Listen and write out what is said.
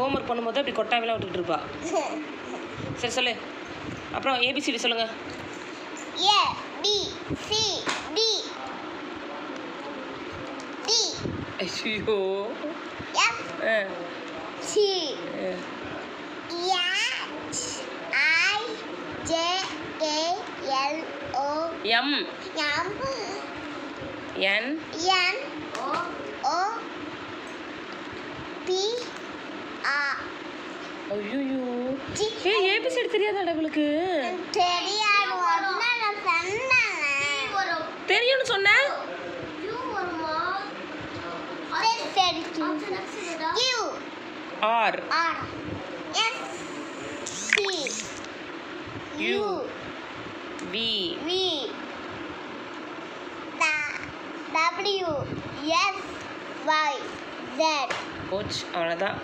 Homework பண்ணும்போது அப்படி கொட்டாவெல்லாம் விட்டுக்கிட்டு இருப்பா. சரி சொல்லு. அப்புறம் ஏபிசிடி சொல்லுங்க. A B C D D ஐயோ. F C H I J K L O M M N N O P R. ஐயோ. ஏபிசிடி தெரியாதாடா இவளுக்கு? தெரியாது நான் சொன்னேன். தெரியும்னு சொன்னேன். U R R S T U V V W X Y Z. போச்சு அவ்வளோதான்.